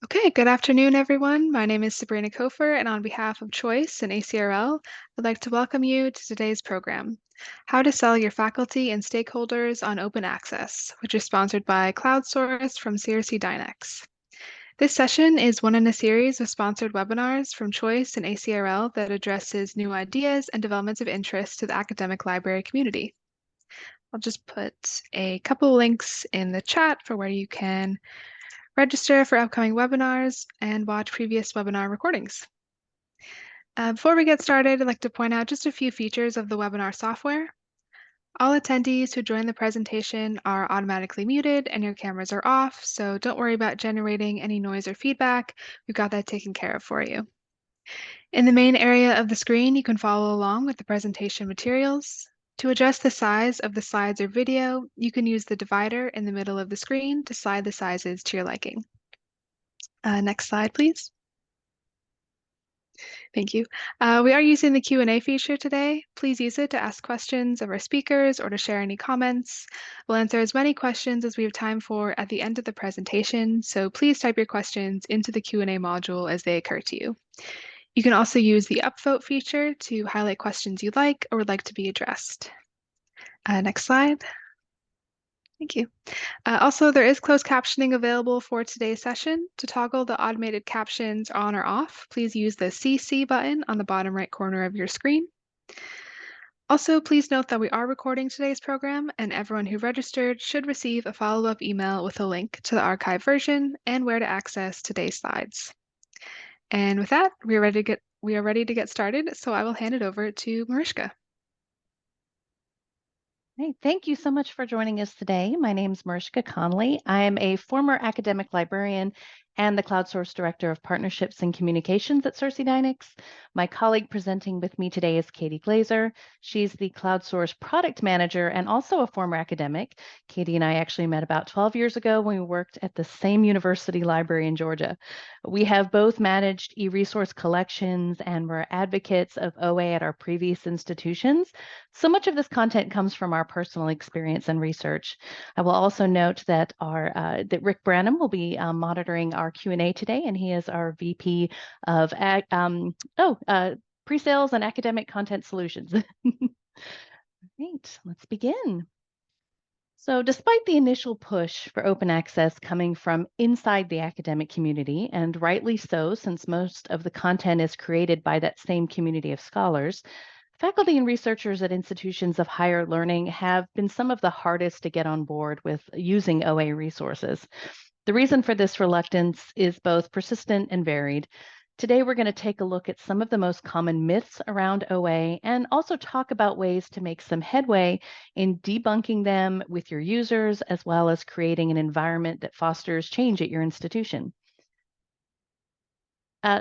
Okay, good afternoon, everyone. My name is Sabrina Kofer, and on behalf of Choice and ACRL, I'd like to welcome you to today's program, How to Sell Your Faculty and Stakeholders on Open Access, which is sponsored by CloudSource from CRC Dynex. This session is one in a series of sponsored webinars from Choice and ACRL that addresses new ideas and developments of interest to the academic library community. I'll just put a couple links in the chat for where you can register for upcoming webinars, and watch previous webinar recordings. Before we get started, I'd like to point out just a few features of the webinar software. All attendees who join the presentation are automatically muted and your cameras are off, so don't worry about generating any noise or feedback. We've got that taken care of for you. In the main area of the screen, you can follow along with the presentation materials. To adjust the size of the slides or video, you can use the divider in the middle of the screen to slide the sizes to your liking. Next slide, please. Thank you. We are using the Q&A feature today. Please use it to ask questions of our speakers or to share any comments. We'll answer as many questions as we have time for at the end of the presentation, so please type your questions into the Q&A module as they occur to you. You can also use the upvote feature to highlight questions you'd like or would like to be addressed. Next slide. Thank you. Also, there is closed captioning available for today's session. To toggle the automated captions on or off, please use the CC button on the bottom right corner of your screen. Also, please note that we are recording today's program, and everyone who registered should receive a follow-up email with a link to the archive version and where to access today's slides. And with that, we are ready to get started, so I will hand it over to Maryska. Hey, thank you so much for joining us today. My name is Maryska Connolly. I am a former academic librarian and the CloudSource Director of Partnerships and Communications at CRC Dynex. My colleague presenting with me today is Katie Glaeser. She's the CloudSource Product Manager and also a former academic. Katie and I actually met about 12 years ago when we worked at the same university library in Georgia. We have both managed e-resource collections and were advocates of OA at our previous institutions. So much of this content comes from our personal experience and research. I will also note that that Rick Branham will be monitoring our Q&A today, and he is our VP of Pre-Sales and Academic Content Solutions. Great, let's begin. So despite the initial push for open access coming from inside the academic community, and rightly so, since most of the content is created by that same community of scholars, faculty and researchers at institutions of higher learning have been some of the hardest to get on board with using OA resources. The reason for this reluctance is both persistent and varied. Today, we're going to take a look at some of the most common myths around OA and also talk about ways to make some headway in debunking them with your users, as well as creating an environment that fosters change at your institution.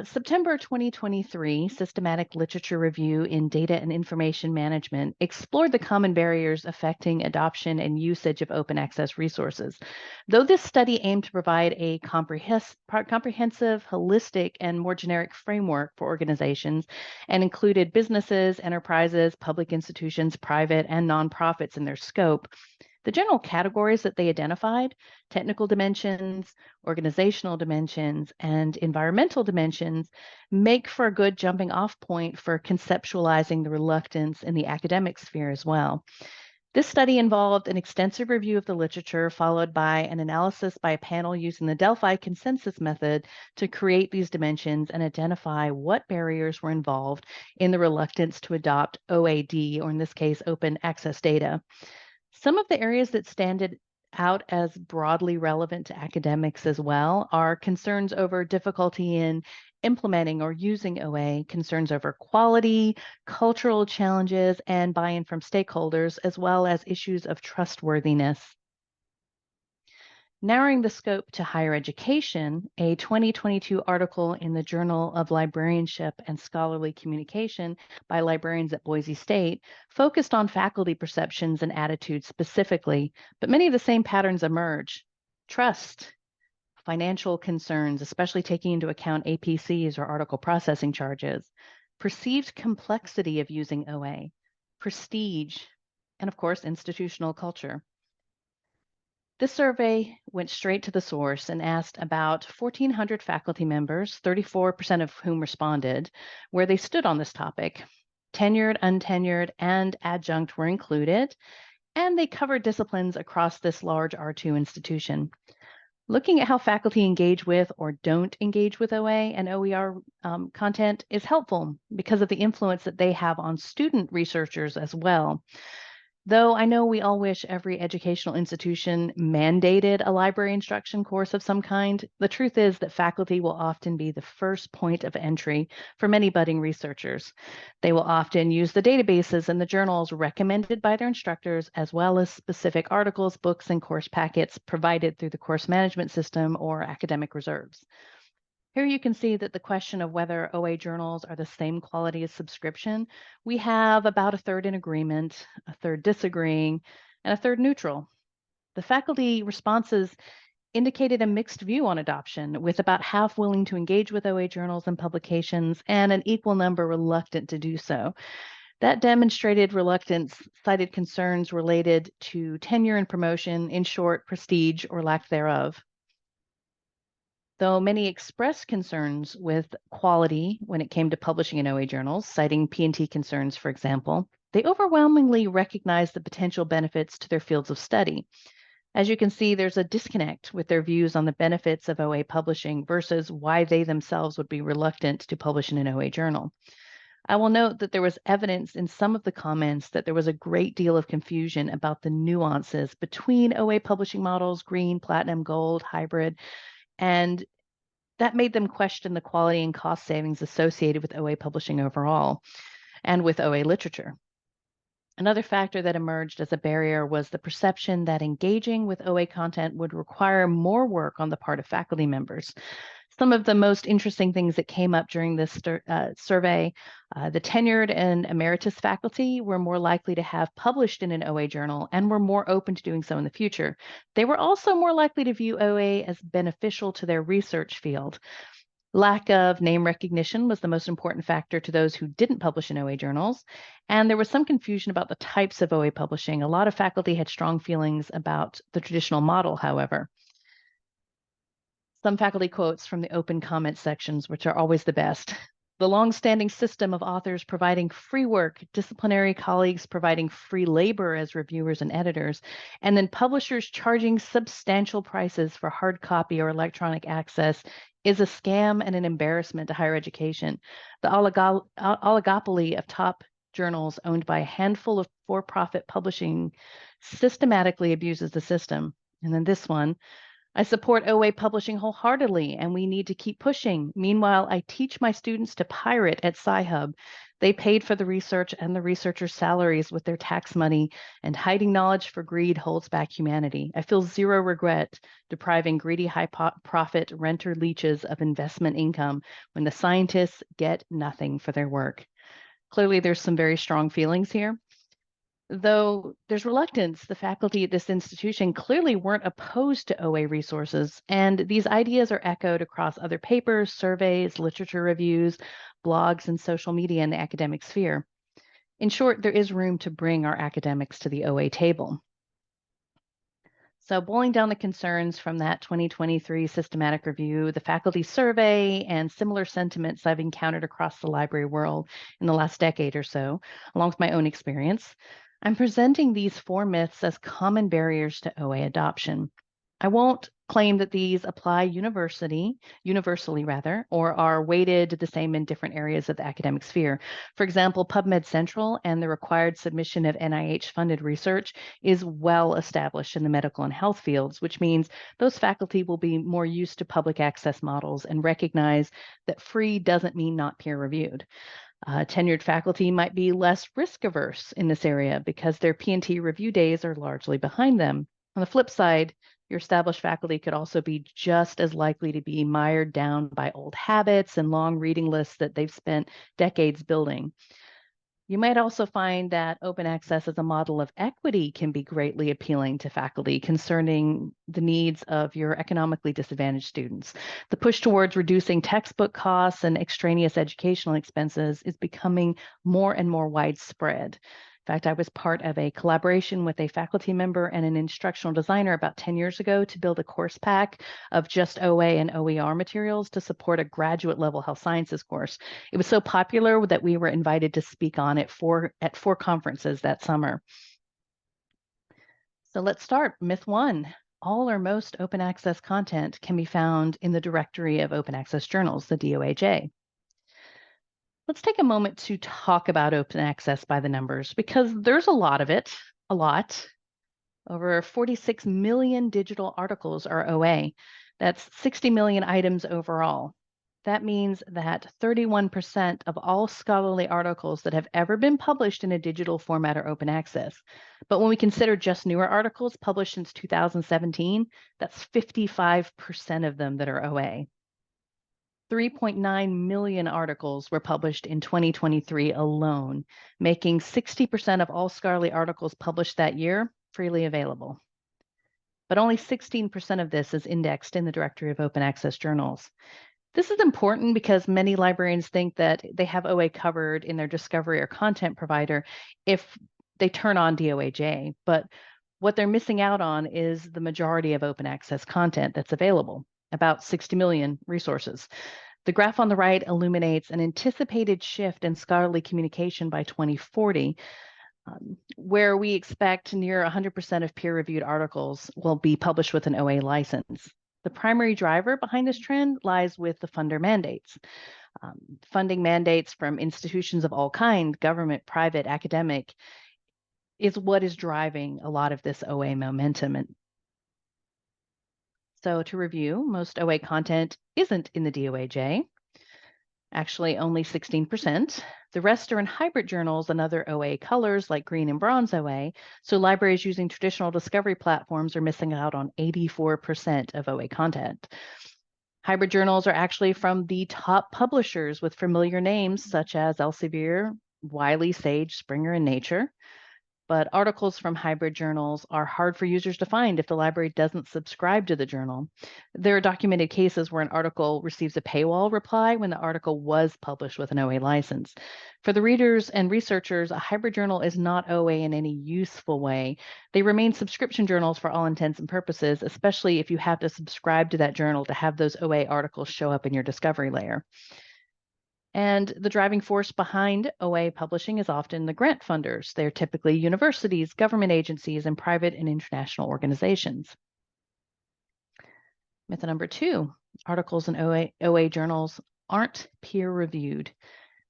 September 2023 Systematic Literature Review in Data and Information Management explored the common barriers affecting adoption and usage of open access resources. Though this study aimed to provide a comprehensive, holistic, and more generic framework for organizations and included businesses, enterprises, public institutions, private, and nonprofits in their scope, the general categories that they identified, technical dimensions, organizational dimensions, and environmental dimensions, make for a good jumping off point for conceptualizing the reluctance in the academic sphere as well. This study involved an extensive review of the literature, followed by an analysis by a panel using the Delphi consensus method to create these dimensions and identify what barriers were involved in the reluctance to adopt OAD, or in this case, open access data. Some of the areas that stand out as broadly relevant to academics as well are concerns over difficulty in implementing or using OA, concerns over quality, cultural challenges, and buy-in from stakeholders, as well as issues of trustworthiness. Narrowing the scope to higher education, a 2022 article in the Journal of Librarianship and Scholarly Communication by librarians at Boise State focused on faculty perceptions and attitudes specifically, but many of the same patterns emerge. Trust, financial concerns, especially taking into account APCs or article processing charges, perceived complexity of using OA, prestige, and of course, institutional culture. This survey went straight to the source and asked about 1,400 faculty members, 34% of whom responded, where they stood on this topic. Tenured, untenured, and adjunct were included, and they covered disciplines across this large R2 institution. Looking at how faculty engage with or don't engage with OA and OER content is helpful because of the influence that they have on student researchers as well. Though I know we all wish every educational institution mandated a library instruction course of some kind, the truth is that faculty will often be the first point of entry for many budding researchers. They will often use the databases and the journals recommended by their instructors, as well as specific articles, books, and course packets provided through the course management system or academic reserves. Here you can see that the question of whether OA journals are the same quality as subscription, we have about a third in agreement, a third disagreeing, and a third neutral. The faculty responses indicated a mixed view on adoption, with about half willing to engage with OA journals and publications and an equal number reluctant to do so. That demonstrated reluctance cited concerns related to tenure and promotion, in short, prestige or lack thereof. Though many expressed concerns with quality when it came to publishing in OA journals, citing P&T concerns, for example, they overwhelmingly recognized the potential benefits to their fields of study. As you can see, there's a disconnect with their views on the benefits of OA publishing versus why they themselves would be reluctant to publish in an OA journal. I will note that there was evidence in some of the comments that there was a great deal of confusion about the nuances between OA publishing models, green, platinum, gold, hybrid, and that made them question the quality and cost savings associated with OA publishing overall and with OA literature. Another factor that emerged as a barrier was the perception that engaging with OA content would require more work on the part of faculty members. Some of the most interesting things that came up during this survey, the tenured and emeritus faculty were more likely to have published in an OA journal and were more open to doing so in the future. They were also more likely to view OA as beneficial to their research field. Lack of name recognition was the most important factor to those who didn't publish in OA journals, and there was some confusion about the types of OA publishing. A lot of faculty had strong feelings about the traditional model, however. Some faculty quotes from the open comment sections, which are always the best. The long-standing system of authors providing free work, disciplinary colleagues providing free labor as reviewers and editors, and then publishers charging substantial prices for hard copy or electronic access is a scam and an embarrassment to higher education. The oligopoly of top journals owned by a handful of for-profit publishing systematically abuses the system. And then this one, I support OA publishing wholeheartedly, and we need to keep pushing. Meanwhile, I teach my students to pirate at Sci-Hub. They paid for the research and the researchers' salaries with their tax money, and hiding knowledge for greed holds back humanity. I feel zero regret depriving greedy high-profit renter leeches of investment income when the scientists get nothing for their work. Clearly, there's some very strong feelings here. Though there's reluctance, the faculty at this institution clearly weren't opposed to OA resources, and these ideas are echoed across other papers, surveys, literature reviews, blogs, and social media in the academic sphere. In short, there is room to bring our academics to the OA table. So boiling down the concerns from that 2023 systematic review, the faculty survey, and similar sentiments I've encountered across the library world in the last decade or so, along with my own experience, I'm presenting these 4 myths as common barriers to OA adoption. I won't claim that these apply universally, or are weighted the same in different areas of the academic sphere. For example, PubMed Central and the required submission of NIH-funded research is well established in the medical and health fields, which means those faculty will be more used to public access models and recognize that free doesn't mean not peer-reviewed. Tenured faculty might be less risk-averse in this area because their P&T review days are largely behind them. On the flip side, your established faculty could also be just as likely to be mired down by old habits and long reading lists that they've spent decades building. You might also find that open access as a model of equity can be greatly appealing to faculty concerning the needs of your economically disadvantaged students. The push towards reducing textbook costs and extraneous educational expenses is becoming more and more widespread. In fact, I was part of a collaboration with a faculty member and an instructional designer about 10 years ago to build a course pack of just OA and OER materials to support a graduate level health sciences course. It was so popular that we were invited to speak on it at four conferences that summer. So let's start. Myth 1. All or most open access content can be found in the directory of open access journals, the DOAJ. Let's take a moment to talk about open access by the numbers because there's a lot of it, a lot. Over 46 million digital articles are OA. That's 60 million items overall. That means that 31% of all scholarly articles that have ever been published in a digital format are open access. But when we consider just newer articles published since 2017, that's 55% of them that are OA. 3.9 million articles were published in 2023 alone, making 60% of all scholarly articles published that year freely available. But only 16% of this is indexed in the directory of open access journals. This is important because many librarians think that they have OA covered in their discovery or content provider if they turn on DOAJ, but what they're missing out on is the majority of open access content that's available, about 60 million resources. The graph on the right illuminates an anticipated shift in scholarly communication by 2040, where we expect near 100% of peer-reviewed articles will be published with an OA license. The primary driver behind this trend lies with the funder mandates. Funding mandates from institutions of all kinds, government, private, academic, is what is driving a lot of this OA momentum. So to review, most OA content isn't in the DOAJ, actually only 16%. The rest are in hybrid journals and other OA colors like green and bronze OA, so libraries using traditional discovery platforms are missing out on 84% of OA content. Hybrid journals are actually from the top publishers with familiar names such as Elsevier, Wiley, Sage, Springer, and Nature. But articles from hybrid journals are hard for users to find if the library doesn't subscribe to the journal. There are documented cases where an article receives a paywall reply when the article was published with an OA license. For the readers and researchers, a hybrid journal is not OA in any useful way. They remain subscription journals for all intents and purposes, especially if you have to subscribe to that journal to have those OA articles show up in your discovery layer. And the driving force behind OA publishing is often the grant funders. They're typically universities, government agencies, and private and international organizations. Myth number 2, articles in OA journals aren't peer-reviewed.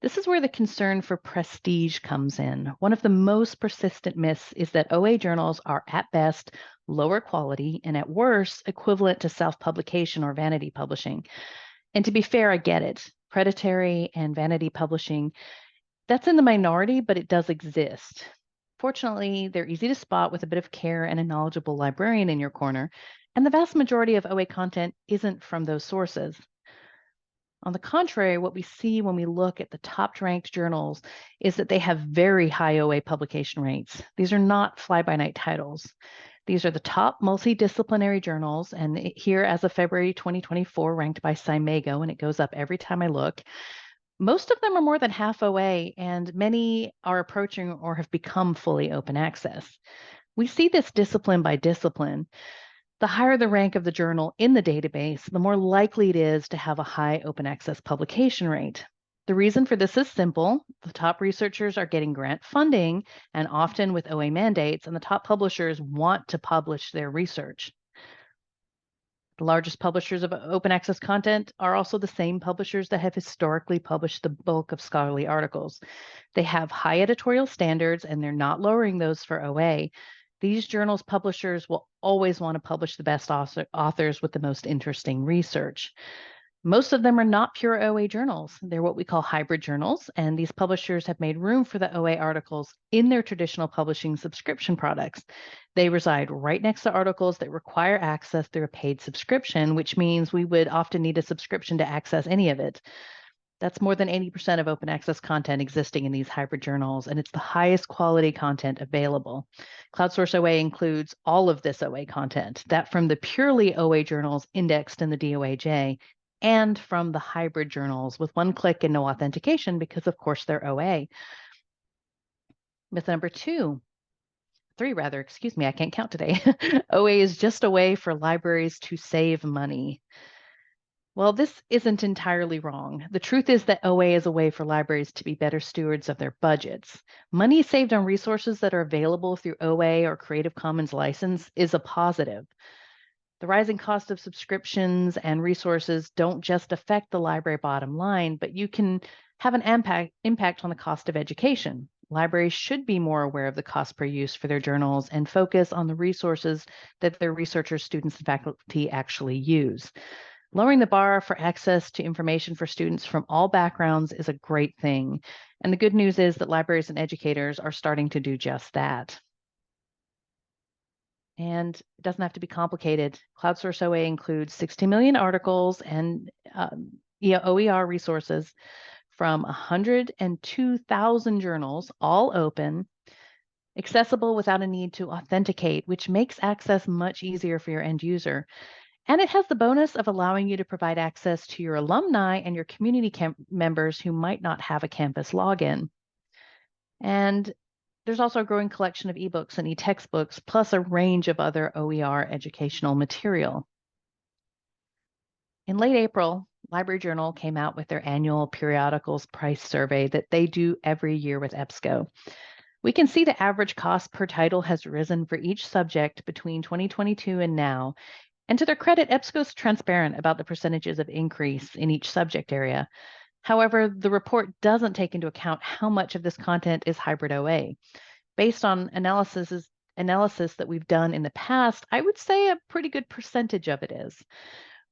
This is where the concern for prestige comes in. One of the most persistent myths is that OA journals are at best lower quality and at worst equivalent to self-publication or vanity publishing. And to be fair, I get it. Predatory and vanity publishing, that's in the minority, but it does exist. Fortunately, they're easy to spot with a bit of care and a knowledgeable librarian in your corner, and the vast majority of OA content isn't from those sources. On the contrary, what we see when we look at the top-ranked journals is that they have very high OA publication rates. These are not fly-by-night titles. These are the top multidisciplinary journals, and here as of February 2024, ranked by Cimego, and it goes up every time I look. Most of them are more than half OA, and many are approaching or have become fully open access. We see this discipline by discipline. The higher the rank of the journal in the database, the more likely it is to have a high open access publication rate. The reason for this is simple. The top researchers are getting grant funding and often with OA mandates, and the top publishers want to publish their research. The largest publishers of open access content are also the same publishers that have historically published the bulk of scholarly articles. They have high editorial standards and they're not lowering those for OA. These journals publishers will always want to publish the best authors with the most interesting research. Most of them are not pure OA journals. They're what we call hybrid journals, and these publishers have made room for the OA articles in their traditional publishing subscription products. They reside right next to articles that require access through a paid subscription, which means we would often need a subscription to access any of it. That's more than 80% of open access content existing in these hybrid journals, and it's the highest quality content available. CloudSource OA includes all of this OA content, that from the purely OA journals indexed in the DOAJ, and from the hybrid journals with one click and no authentication because, of course, they're OA. Myth number three, excuse me, I can't count today. OA is just a way for libraries to save money. Well, this isn't entirely wrong. The truth is that OA is a way for libraries to be better stewards of their budgets. Money saved on resources that are available through OA or Creative Commons license is a positive. The rising cost of subscriptions and resources don't just affect the library bottom line, but you can have an impact on the cost of education. Libraries should be more aware of the cost per use for their journals and focus on the resources that their researchers, students, and faculty actually use. Lowering the bar for access to information for students from all backgrounds is a great thing. And the good news is that libraries and educators are starting to do just that. And it doesn't have to be complicated. CloudSource OA includes 60 million articles and OER resources from 102,000 journals, all open, accessible without a need to authenticate, which makes access much easier for your end user. And it has the bonus of allowing you to provide access to your alumni and your community members who might not have a campus login. And there's also a growing collection of ebooks and e-textbooks, plus a range of other OER educational material. In late April, Library Journal came out with their annual periodicals price survey that they do every year with EBSCO. We can see the average cost per title has risen for each subject between 2022 and now. And to their credit, EBSCO is transparent about the percentages of increase in each subject area. However, the report doesn't take into account how much of this content is hybrid OA. Based on analysis that we've done in the past, I would say a pretty good percentage of it is.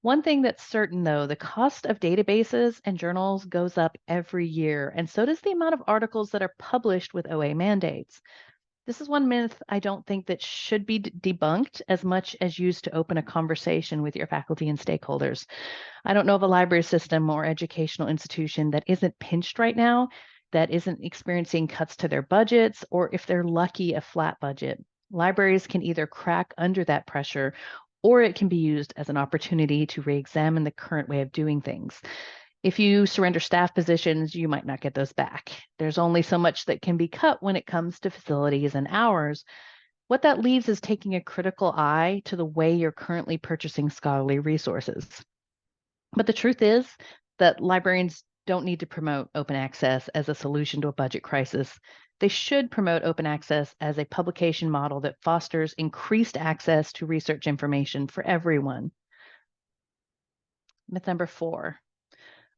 One thing that's certain, though, the cost of databases and journals goes up every year, and so does the amount of articles that are published with OA mandates. This is one myth I don't think that should be debunked as much as used to open a conversation with your faculty and stakeholders. I don't know of a library system or educational institution that isn't pinched right now, that isn't experiencing cuts to their budgets, or if they're lucky, a flat budget. Libraries can either crack under that pressure, or it can be used as an opportunity to re-examine the current way of doing things. If you surrender staff positions, you might not get those back. There's only so much that can be cut when it comes to facilities and hours. What that leaves is taking a critical eye to the way you're currently purchasing scholarly resources. But the truth is that librarians don't need to promote open access as a solution to a budget crisis. They should promote open access as a publication model that fosters increased access to research information for everyone. Myth number 4.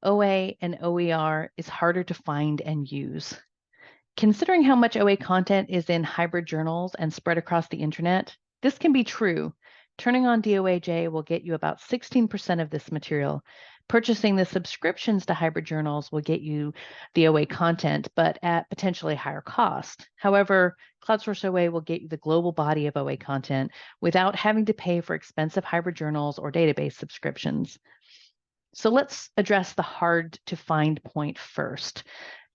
OA and OER is harder to find and use. Considering how much OA content is in hybrid journals and spread across the internet, this can be true. Turning on DOAJ will get you about 16% of this material. Purchasing the subscriptions to hybrid journals will get you the OA content, but at potentially higher cost. However, CloudSource OA will get you the global body of OA content without having to pay for expensive hybrid journals or database subscriptions. So let's address the hard to find point first.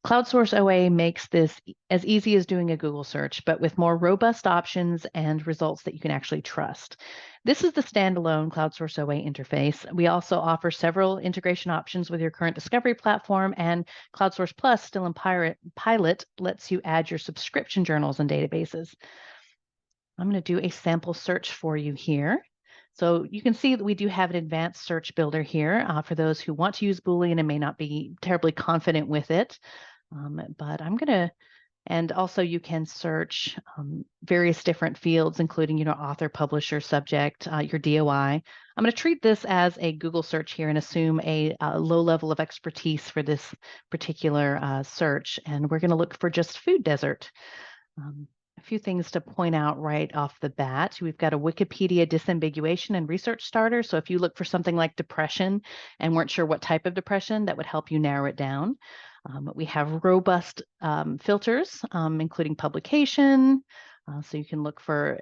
CloudSource OA makes this as easy as doing a Google search, but with more robust options and results that you can actually trust. This is the standalone CloudSource OA interface. We also offer several integration options with your current discovery platform, and CloudSource Plus, still in pilot, lets you add your subscription journals and databases. I'm going to do a sample search for you here. So you can see that we do have an advanced search builder here for those who want to use Boolean and may not be terribly confident with it. But I'm going to, and also you can search various different fields, including, author, publisher, subject, your DOI. I'm going to treat this as a Google search here and assume a low level of expertise for this particular search. And we're going to look for just food desert. A few things to point out right off the bat. We've got a Wikipedia disambiguation and research starter. So if you look for something like depression and weren't sure what type of depression, that would help you narrow it down. We have robust filters, including publication. So you can look for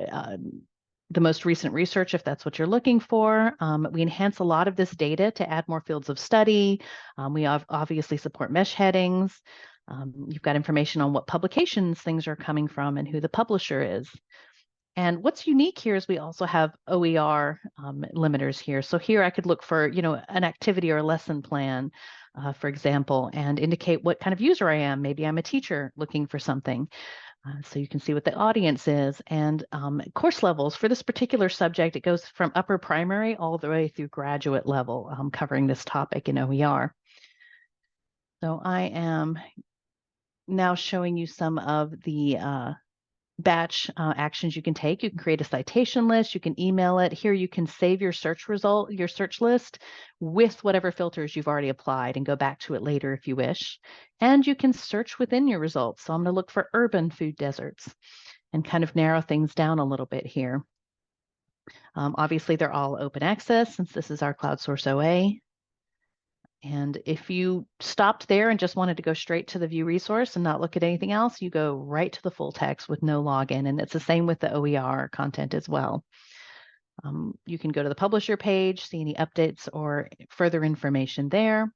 the most recent research if that's what you're looking for. We enhance a lot of this data to add more fields of study. We obviously support mesh headings. You've got information on what publications things are coming from and who the publisher is. And what's unique here is we also have OER limiters here. So here I could look for, an activity or a lesson plan, for example, and indicate what kind of user I am. Maybe I'm a teacher looking for something. So you can see what the audience is, and course levels for this particular subject. It goes from upper primary all the way through graduate level, covering this topic in OER. So I am now showing you some of the batch actions you can take. You can create a citation list, you can email it. Here you can save your search result, your search list with whatever filters you've already applied and go back to it later if you wish. And you can search within your results. So I'm going to look for urban food deserts and kind of narrow things down a little bit here. Obviously, they're all open access since this is our CloudSource OA. And if you stopped there and just wanted to go straight to the view resource and not look at anything else, you go right to the full text with no login. And it's the same with the OER content as well. You can go to the publisher page, see any updates or further information there.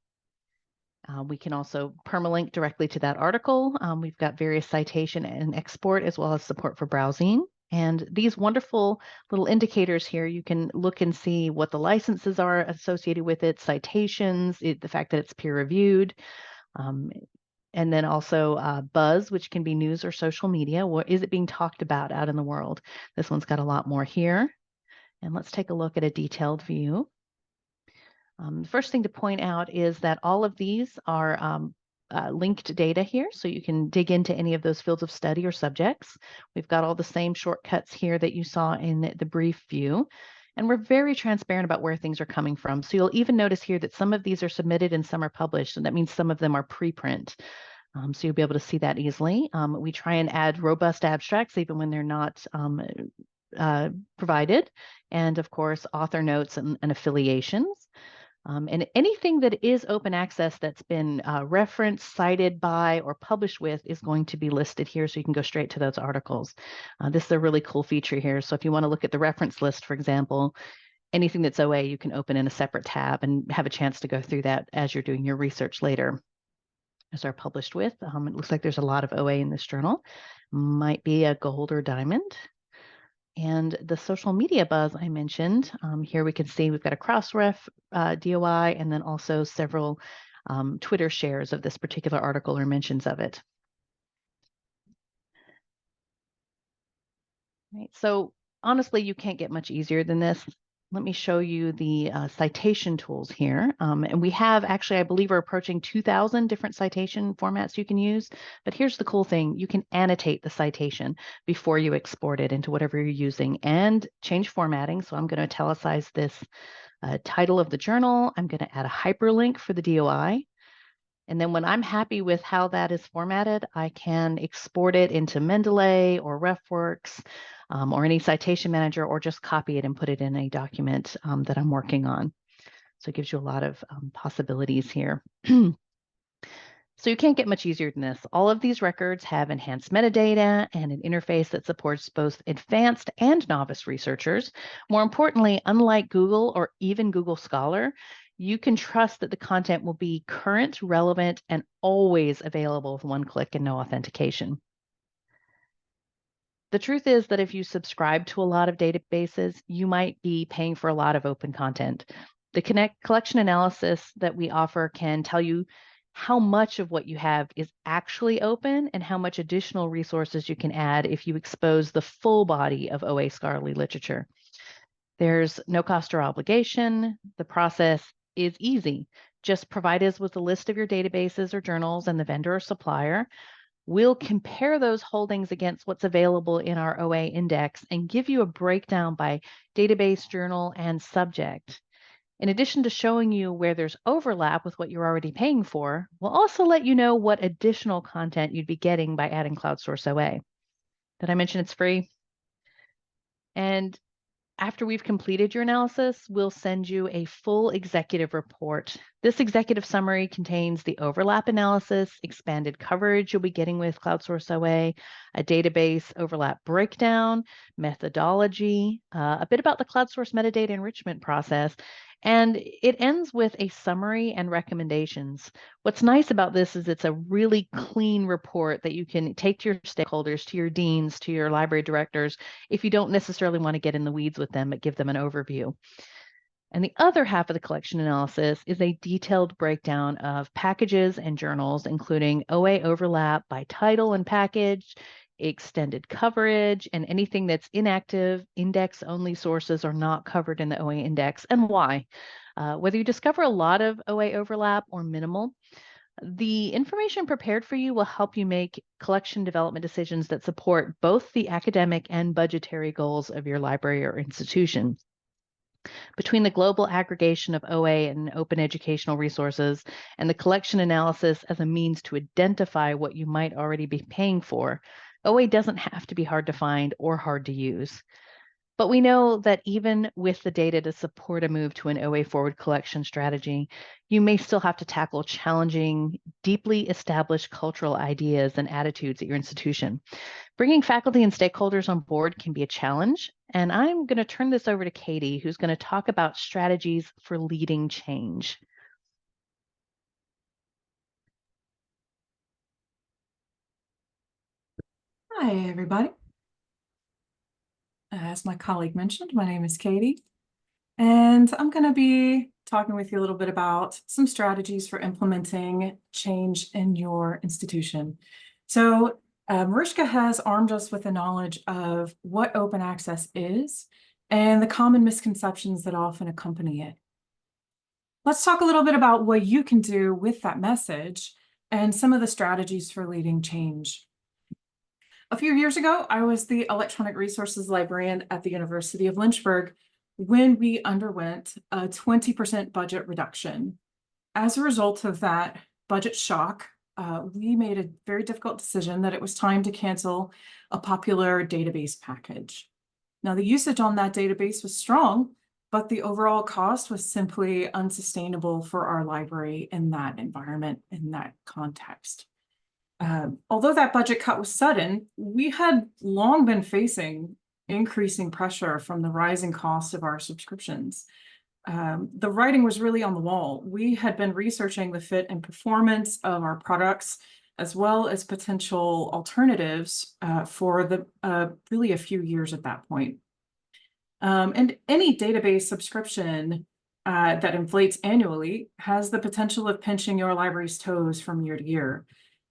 We can also permalink directly to that article. We've got various citation and export as well as support for browsing. And these wonderful little indicators here, you can look and see what the licenses are associated with it, citations, the fact that it's peer reviewed, and then also buzz, which can be news or social media. What is it being talked about out in the world? This one's got a lot more here. And let's take a look at a detailed view. The first thing to point out is that all of these are linked data here, so you can dig into any of those fields of study or subjects. We've got all the same shortcuts here that you saw in the brief view, and we're very transparent about where things are coming from. So you'll even notice here that some of these are submitted and some are published, and that means some of them are preprint. So you'll be able to see that easily. We try and add robust abstracts even when they're not provided, and of course, author notes and affiliations. And anything that is open access that's been referenced, cited by, or published with is going to be listed here, so you can go straight to those articles. This is a really cool feature here. So if you want to look at the reference list, for example, anything that's OA, you can open in a separate tab and have a chance to go through that as you're doing your research later. As are published with. It looks like there's a lot of OA in this journal. Might be a gold or diamond. And the social media buzz I mentioned, here we can see we've got a Crossref DOI and then also several Twitter shares of this particular article or mentions of it. Right, so honestly, you can't get much easier than this. Let me show you the citation tools here. And we have actually, I believe we're approaching 2,000 different citation formats you can use. But here's the cool thing. You can annotate the citation before you export it into whatever you're using and change formatting. So I'm going to italicize this title of the journal. I'm going to add a hyperlink for the DOI. And then when I'm happy with how that is formatted, I can export it into Mendeley or RefWorks or any citation manager, or just copy it and put it in a document that I'm working on. So it gives you a lot of possibilities here. So you can't get much easier than this. All of these records have enhanced metadata and an interface that supports both advanced and novice researchers. More importantly, unlike Google or even Google Scholar, you can trust that the content will be current, relevant, and always available with one click and no authentication. The truth is that if you subscribe to a lot of databases, you might be paying for a lot of open content. The collection analysis that we offer can tell you how much of what you have is actually open and how much additional resources you can add if you expose the full body of OA scholarly literature. There's no cost or obligation. The process is easy. Just provide us with a list of your databases or journals and the vendor or supplier. We'll compare those holdings against what's available in our OA index and give you a breakdown by database, journal, and subject. In addition to showing you where there's overlap with what you're already paying for, we'll also let you know what additional content you'd be getting by adding CloudSource OA. Did I mention it's free? And after we've completed your analysis, we'll send you a full executive report. This executive summary contains the overlap analysis, expanded coverage you'll be getting with CloudSource OA, a database overlap breakdown, methodology, a bit about the CloudSource metadata enrichment process, and it ends with a summary and recommendations. What's nice about this is it's a really clean report that you can take to your stakeholders, to your deans, to your library directors, if you don't necessarily want to get in the weeds with them, but give them an overview. And the other half of the collection analysis is a detailed breakdown of packages and journals, including OA overlap by title and package, extended coverage, and anything that's inactive, index-only sources are not covered in the OA index, and why. Whether you discover a lot of OA overlap or minimal, the information prepared for you will help you make collection development decisions that support both the academic and budgetary goals of your library or institution. Between the global aggregation of OA and open educational resources and the collection analysis as a means to identify what you might already be paying for, OA doesn't have to be hard to find or hard to use. But we know that even with the data to support a move to an OA forward collection strategy, you may still have to tackle challenging, deeply established cultural ideas and attitudes at your institution. Bringing faculty and stakeholders on board can be a challenge, and I'm going to turn this over to Katie, who's going to talk about strategies for leading change. Hi, everybody. As my colleague mentioned, my name is Katie, and I'm going to be talking with you a little bit about some strategies for implementing change in your institution. So Maryska has armed us with the knowledge of what open access is and the common misconceptions that often accompany it. Let's talk a little bit about what you can do with that message and some of the strategies for leading change. A few years ago, I was the electronic resources librarian at the University of Lynchburg when we underwent a 20% budget reduction. As a result of that budget shock, we made a very difficult decision that it was time to cancel a popular database package. Now, the usage on that database was strong, but the overall cost was simply unsustainable for our library in that environment, in that context. Although that budget cut was sudden, we had long been facing increasing pressure from the rising costs of our subscriptions. The writing was really on the wall. We had been researching the fit and performance of our products, as well as potential alternatives for really a few years at that point. And any database subscription that inflates annually has the potential of pinching your library's toes from year to year.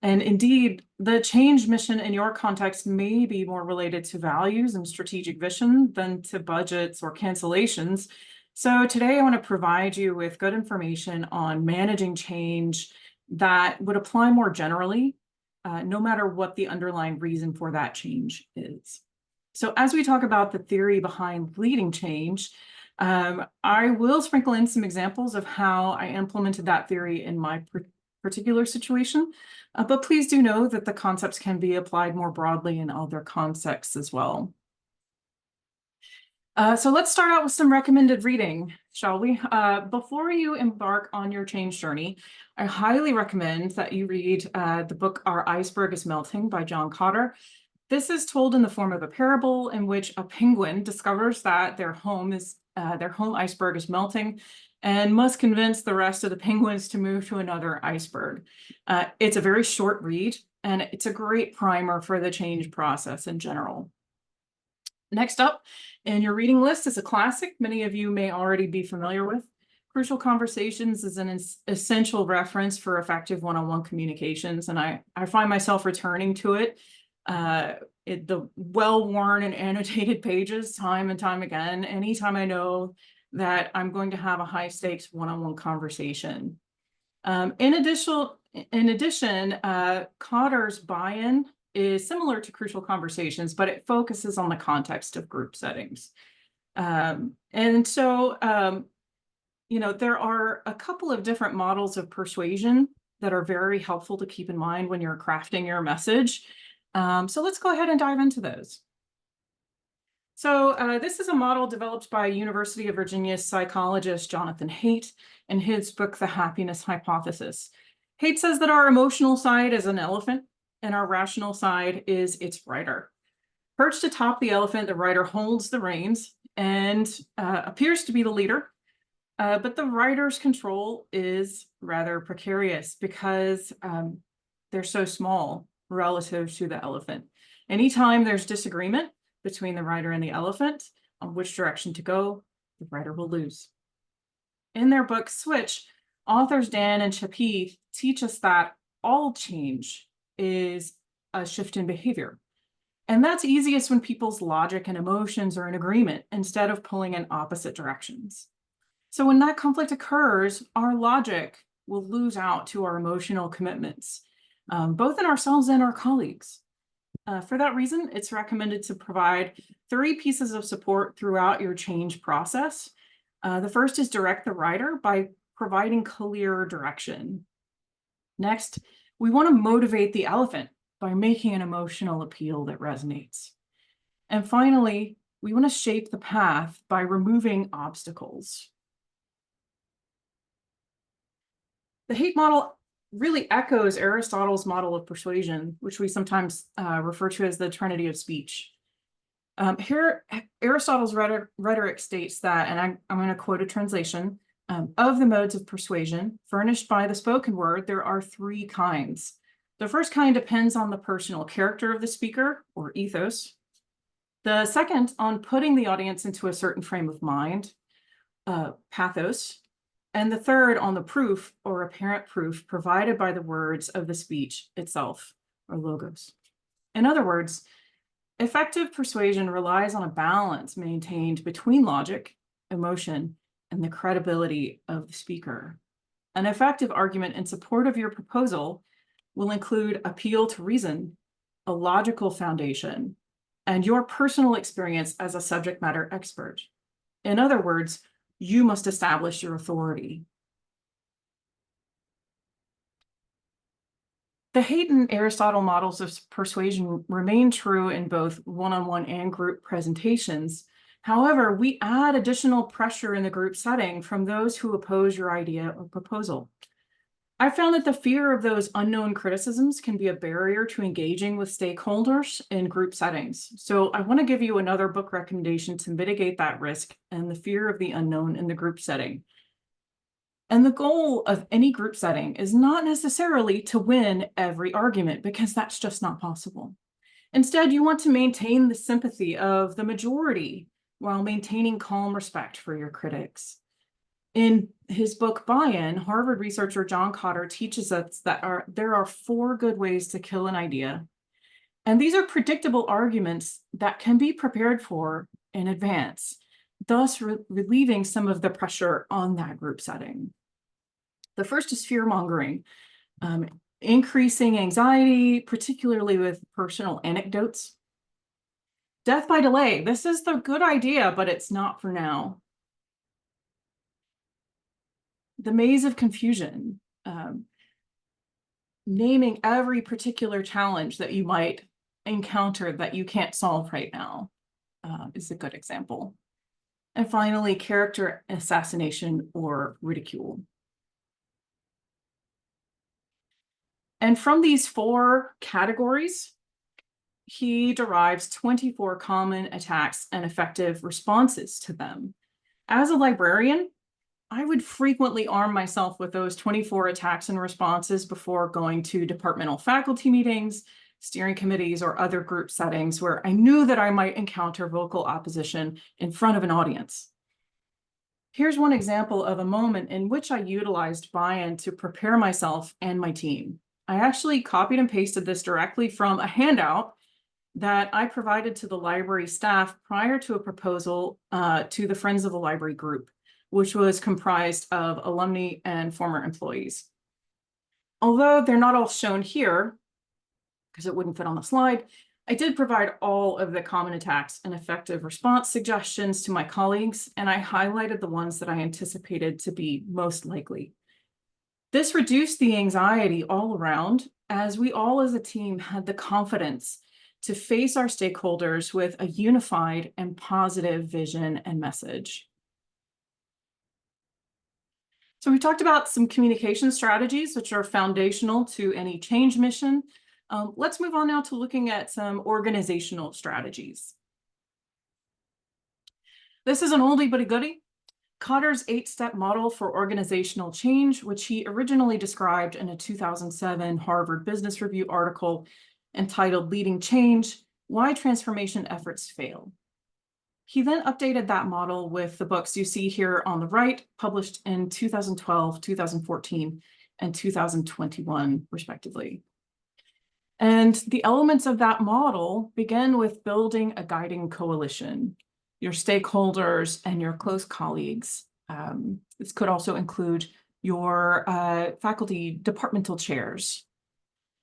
And indeed, the change mission in your context may be more related to values and strategic vision than to budgets or cancellations. So today I want to provide you with good information on managing change that would apply more generally, no matter what the underlying reason for that change is. So as we talk about the theory behind leading change, I will sprinkle in some examples of how I implemented that theory in my particular situation, but please do know that the concepts can be applied more broadly in other contexts as well. So let's start out with some recommended reading, shall we? Before you embark on your change journey, I highly recommend that you read the book Our Iceberg is Melting by John Cotter. This is told in the form of a parable in which a penguin discovers that their home iceberg is melting and must convince the rest of the penguins to move to another iceberg. It's a very short read, and it's a great primer for the change process in general. Next up in your reading list is a classic many of you may already be familiar with. Crucial Conversations is an essential reference for effective one-on-one communications, and I find myself returning to it. The well-worn and annotated pages time and time again, anytime I know that I'm going to have a high-stakes one-on-one conversation. In addition, Cotter's buy-in is similar to Crucial Conversations, but it focuses on the context of group settings. And so, there are a couple of different models of persuasion that are very helpful to keep in mind when you're crafting your message. So let's go ahead and dive into those. So this is a model developed by University of Virginia psychologist Jonathan Haidt in his book, The Happiness Hypothesis. Haidt says that our emotional side is an elephant and our rational side is its rider. Perched atop the elephant, the rider holds the reins and appears to be the leader. But the rider's control is rather precarious because they're so small relative to the elephant. Anytime there's disagreement between the rider and the elephant on which direction to go, the rider will lose. In their book, Switch, authors Dan and Chapee teach us that all change is a shift in behavior. And that's easiest when people's logic and emotions are in agreement instead of pulling in opposite directions. So when that conflict occurs, our logic will lose out to our emotional commitments, both in ourselves and our colleagues. For that reason, it's recommended to provide 3 pieces of support throughout your change process. The first is direct the writer by providing clear direction. Next, we want to motivate the elephant by making an emotional appeal that resonates. And finally, we want to shape the path by removing obstacles. The hate model really echoes Aristotle's model of persuasion, which we sometimes refer to as the Trinity of speech. Here, Aristotle's rhetoric states that, and I'm going to quote a translation, of the modes of persuasion furnished by the spoken word, there are 3 kinds. The first kind depends on the personal character of the speaker, or ethos. The second, on putting the audience into a certain frame of mind, pathos. And the third, on the proof or apparent proof provided by the words of the speech itself, or logos. In other words, effective persuasion relies on a balance maintained between logic, emotion, and the credibility of the speaker. An effective argument in support of your proposal will include appeal to reason, a logical foundation, and your personal experience as a subject matter expert. In other words, you must establish your authority. The Haidt and Aristotle models of persuasion remain true in both one-on-one and group presentations. However, we add additional pressure in the group setting from those who oppose your idea or proposal. I found that the fear of those unknown criticisms can be a barrier to engaging with stakeholders in group settings. So I want to give you another book recommendation to mitigate that risk and the fear of the unknown in the group setting. And the goal of any group setting is not necessarily to win every argument, because that's just not possible. Instead, you want to maintain the sympathy of the majority while maintaining calm respect for your critics. In his book Buy-In, Harvard researcher John Cotter teaches us that there are 4 good ways to kill an idea. And these are predictable arguments that can be prepared for in advance, thus relieving some of the pressure on that group setting. The first is fear-mongering, increasing anxiety, particularly with personal anecdotes. Death by delay. This is the good idea, but it's not for now. The maze of confusion, naming every particular challenge that you might encounter that you can't solve right now, is a good example. And finally, character assassination or ridicule. And from these 4 categories, he derives 24 common attacks and effective responses to them. As a librarian, I would frequently arm myself with those 24 attacks and responses before going to departmental faculty meetings, steering committees, or other group settings where I knew that I might encounter vocal opposition in front of an audience. Here's one example of a moment in which I utilized Buy-In to prepare myself and my team. I actually copied and pasted this directly from a handout that I provided to the library staff prior to a proposal to the Friends of the Library group, which was comprised of alumni and former employees. Although they're not all shown here, because it wouldn't fit on the slide, I did provide all of the common attacks and effective response suggestions to my colleagues, and I highlighted the ones that I anticipated to be most likely. This reduced the anxiety all around, as we all as a team had the confidence to face our stakeholders with a unified and positive vision and message. So we talked about some communication strategies, which are foundational to any change mission. Let's move on now to looking at some organizational strategies. This is an oldie but a goodie. Cotter's 8-step model for organizational change, which he originally described in a 2007 Harvard Business Review article entitled Leading Change: Why Transformation Efforts Fail. He then updated that model with the books you see here on the right, published in 2012, 2014, and 2021, respectively. And the elements of that model begin with building a guiding coalition, your stakeholders and your close colleagues. This could also include your faculty departmental chairs.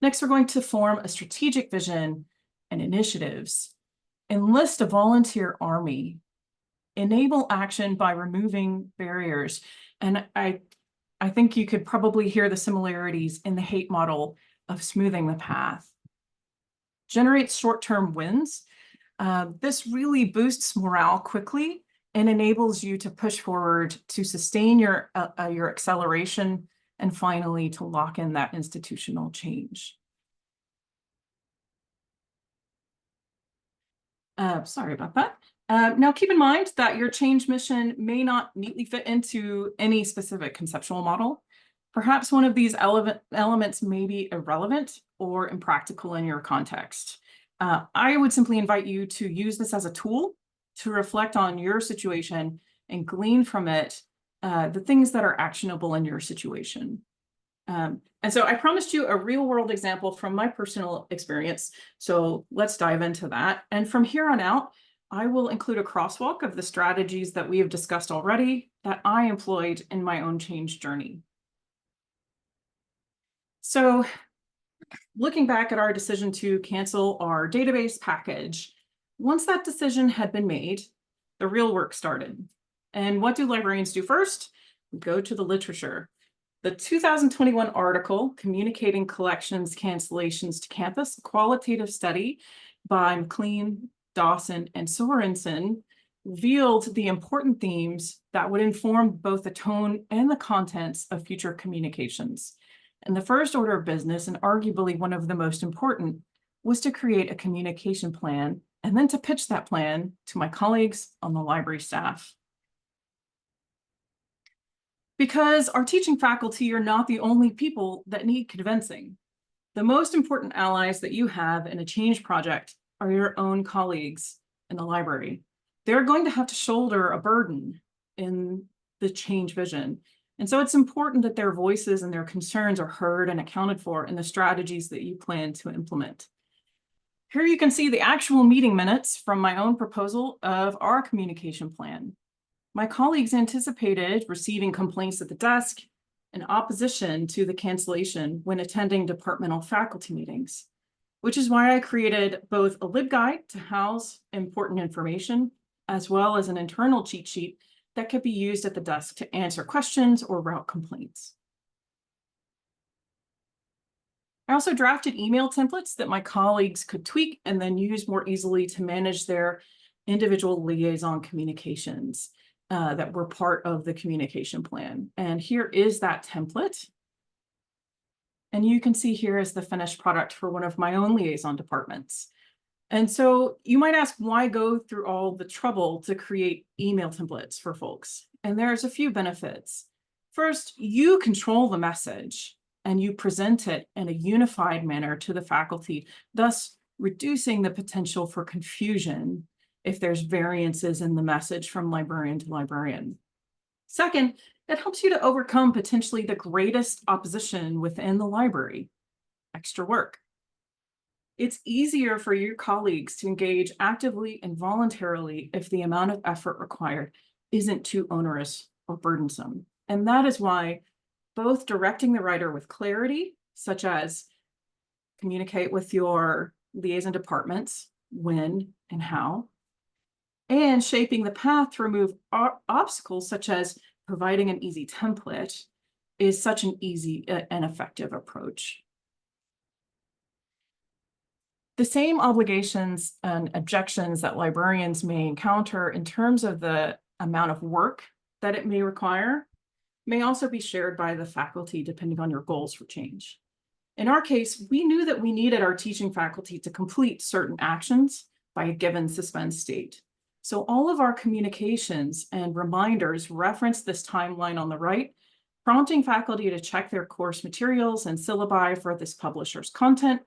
Next, we're going to form a strategic vision and initiatives, enlist a volunteer army, enable action by removing barriers. And I think you could probably hear the similarities in the hate model of smoothing the path. Generate short-term wins. This really boosts morale quickly and enables you to push forward to sustain your acceleration and finally to lock in that institutional change. Sorry about that. Now keep in mind that your change mission may not neatly fit into any specific conceptual model. Perhaps one of these elements may be irrelevant or impractical in your context. I would simply invite you to use this as a tool to reflect on your situation and glean from it the things that are actionable in your situation. And so I promised you a real world example from my personal experience. So let's dive into that. And from here on out, I will include a crosswalk of the strategies that we have discussed already that I employed in my own change journey. So looking back at our decision to cancel our database package, once that decision had been made, the real work started. And what do librarians do first? We go to the literature. The 2021 article, Communicating Collections Cancellations to Campus, a qualitative study by McLean, Dawson, and Sorensen, revealed the important themes that would inform both the tone and the contents of future communications. And the first order of business, and arguably one of the most important, was to create a communication plan and then to pitch that plan to my colleagues on the library staff. Because our teaching faculty are not the only people that need convincing. The most important allies that you have in a change project are your own colleagues in the library. They're going to have to shoulder a burden in the change vision. And so it's important that their voices and their concerns are heard and accounted for in the strategies that you plan to implement. Here you can see the actual meeting minutes from my own proposal of our communication plan. My colleagues anticipated receiving complaints at the desk in opposition to the cancellation when attending departmental faculty meetings, which is why I created both a LibGuide to house important information, as well as an internal cheat sheet that could be used at the desk to answer questions or route complaints. I also drafted email templates that my colleagues could tweak and then use more easily to manage their individual liaison communications that were part of the communication plan. And here is that template. And you can see here is the finished product for one of my own liaison departments. And so you might ask, why go through all the trouble to create email templates for folks? And there's a few benefits. First, you control the message and you present it in a unified manner to the faculty, thus reducing the potential for confusion if there's variances in the message from librarian to librarian. Second, it helps you to overcome potentially the greatest opposition within the library, extra work. It's easier for your colleagues to engage actively and voluntarily if the amount of effort required isn't too onerous or burdensome. And that is why both directing the writer with clarity, such as communicate with your liaison departments when and how, and shaping the path to remove obstacles, such as providing an easy template, is such an easy and effective approach. The same obligations and objections that librarians may encounter in terms of the amount of work that it may require may also be shared by the faculty depending on your goals for change. In our case, we knew that we needed our teaching faculty to complete certain actions by a given suspend state. So all of our communications and reminders reference this timeline on the right, prompting faculty to check their course materials and syllabi for this publisher's content,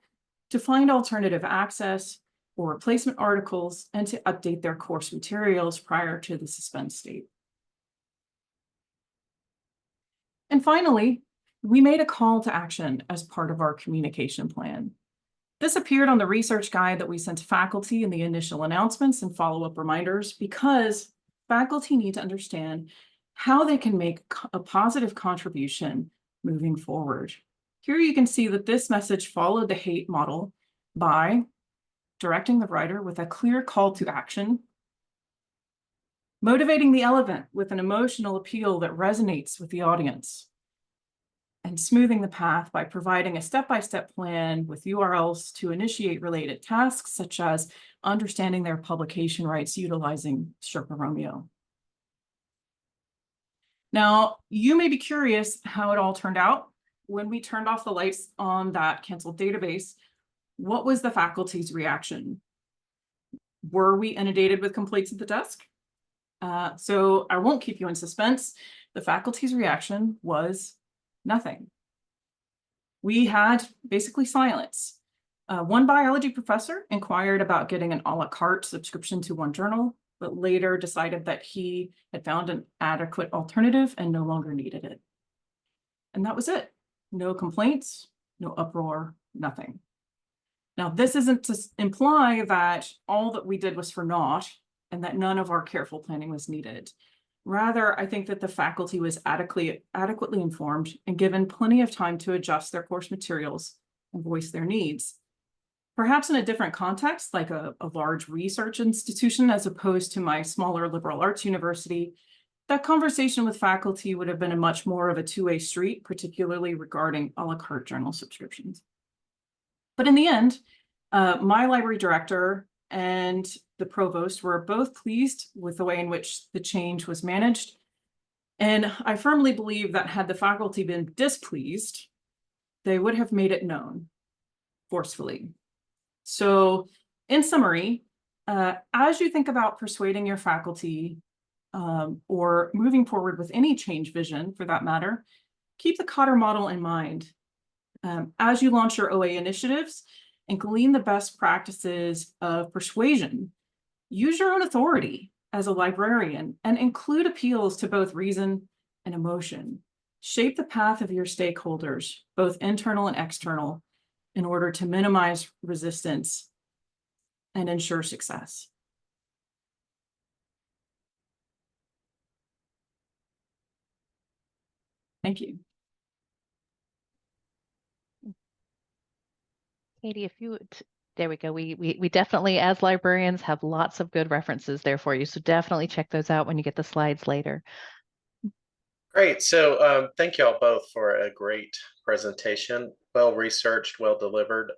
to find alternative access or replacement articles, and to update their course materials prior to the suspend state. And finally, we made a call to action as part of our communication plan. This appeared on the research guide that we sent to faculty in the initial announcements and follow-up reminders because faculty need to understand how they can make a positive contribution moving forward. Here you can see that this message followed the hate model by directing the writer with a clear call to action, motivating the elephant with an emotional appeal that resonates with the audience, and smoothing the path by providing a step-by-step plan with URLs to initiate related tasks, such as understanding their publication rights utilizing Sherpa Romeo. Now, you may be curious how it all turned out. When we turned off the lights on that canceled database, what was the faculty's reaction? Were we inundated with complaints at the desk? So I won't keep you in suspense. The faculty's reaction was nothing. We had basically silence. One biology professor inquired about getting an a la carte subscription to one journal, but later decided that he had found an adequate alternative and no longer needed it. And that was it. No complaints, no uproar, nothing. Now, this isn't to imply that all that we did was for naught and that none of our careful planning was needed. Rather, I think that the faculty was adequately informed and given plenty of time to adjust their course materials and voice their needs. Perhaps in a different context, like a large research institution, as opposed to my smaller liberal arts university, that conversation with faculty would have been a much more of a two-way street, particularly regarding a la carte journal subscriptions. But in the end, my library director and the provost were both pleased with the way in which the change was managed. And I firmly believe that had the faculty been displeased, they would have made it known forcefully. So in summary, as you think about persuading your faculty or moving forward with any change vision for that matter, keep the Cotter model in mind. As you launch your OA initiatives and glean the best practices of persuasion, use your own authority as a librarian and include appeals to both reason and emotion. Shape the path of your stakeholders, both internal and external, in order to minimize resistance and ensure success. Thank you. Katie, if you would, there we go. We definitely, as librarians, have lots of good references there for you. So definitely check those out when you get the slides later. Great. So thank you all both for a great presentation. Well researched, well delivered.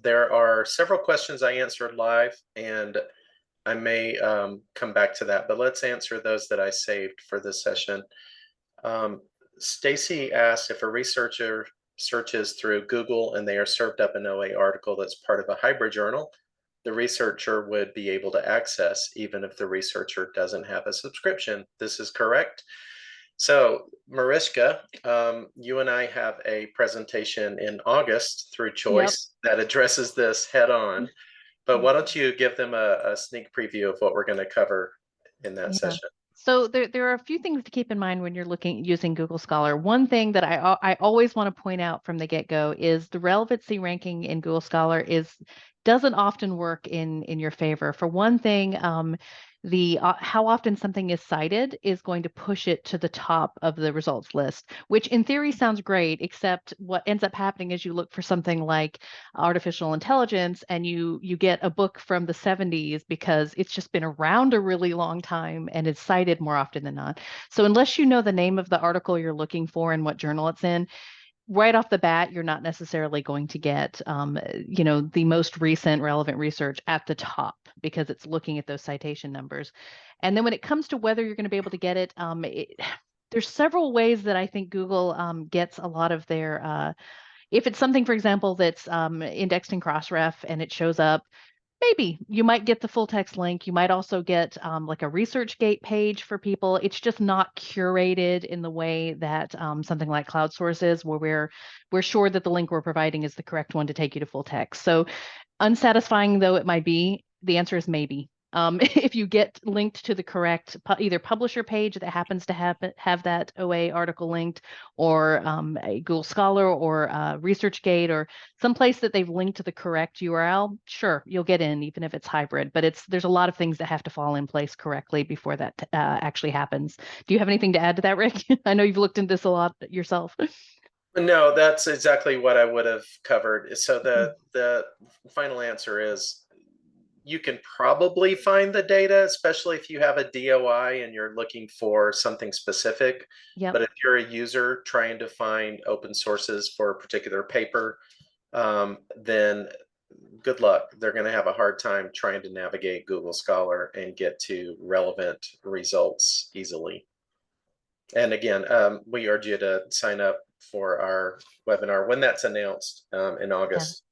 There are several questions I answered live, and I may come back to that, but let's answer those that I saved for this session. Stacy asked if a researcher searches through Google and they are served up an OA article that's part of a hybrid journal, the researcher would be able to access even if the researcher doesn't have a subscription. This is correct. So Maryska, you and I have a presentation in August through Choice that addresses this head on, but why don't you give them a sneak preview of what we're going to cover in that session? So there are a few things to keep in mind when you're using Google Scholar. One thing that I always want to point out from the get-go is the relevancy ranking in Google Scholar doesn't often work in your favor. For one thing, how often something is cited is going to push it to the top of the results list, which in theory sounds great, except what ends up happening is you look for something like artificial intelligence and you get a book from the 70s because it's just been around a really long time and is cited more often than not. So unless you know the name of the article you're looking for and what journal it's in, right off the bat, you're not necessarily going to get, the most recent relevant research at the top because it's looking at those citation numbers. And then when it comes to whether you're going to be able to get it, there's several ways that I think Google gets a lot of their, if it's something, for example, that's indexed in Crossref and it shows up, maybe you might get the full text link. You might also get like a ResearchGate page for people. It's just not curated in the way that something like CloudSource is, where we're sure that the link we're providing is the correct one to take you to full text. So unsatisfying though it might be, the answer is maybe. If you get linked to the correct either publisher page that happens to have that OA article linked, or a Google Scholar or ResearchGate or someplace that they've linked to the correct URL, sure, you'll get in even if it's hybrid. But there's a lot of things that have to fall in place correctly before that actually happens. Do you have anything to add to that, Rick? I know you've looked into this a lot yourself. No, that's exactly what I would have covered. So the final answer is you can probably find the data, especially if you have a DOI and you're looking for something specific. Yep. But if you're a user trying to find open sources for a particular paper, then good luck. They're going to have a hard time trying to navigate Google Scholar and get to relevant results easily. And again, we urge you to sign up for our webinar when that's announced in August.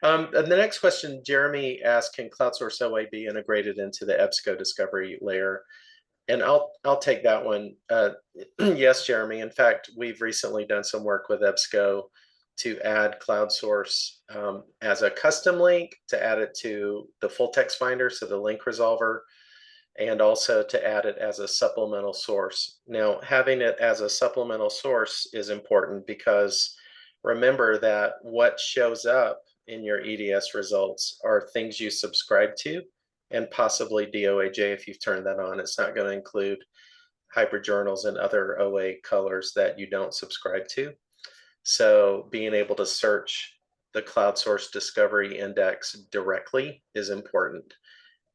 And the next question, Jeremy asked, can CloudSource OA be integrated into the EBSCO discovery layer? And I'll take that one. Yes, Jeremy. In fact, we've recently done some work with EBSCO to add CloudSource as a custom link, to add it to the full text finder, so the link resolver, and also to add it as a supplemental source. Now, having it as a supplemental source is important because remember that what shows up in your EDS results are things you subscribe to, and possibly DOAJ if you've turned that on. It's not going to include hybrid journals and other OA colors that you don't subscribe to. So being able to search the CloudSource Discovery Index directly is important.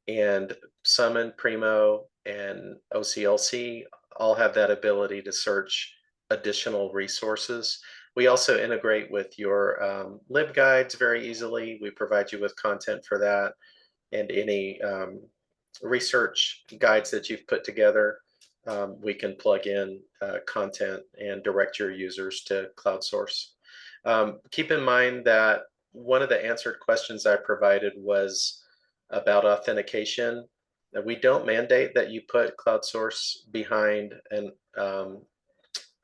And Summon, Primo, and OCLC all have that ability to search additional resources. We also integrate with your LibGuides very easily. We provide you with content for that, and any research guides that you've put together, we can plug in content and direct your users to CloudSource. Keep in mind that one of the answered questions I provided was about authentication. We don't mandate that you put CloudSource behind an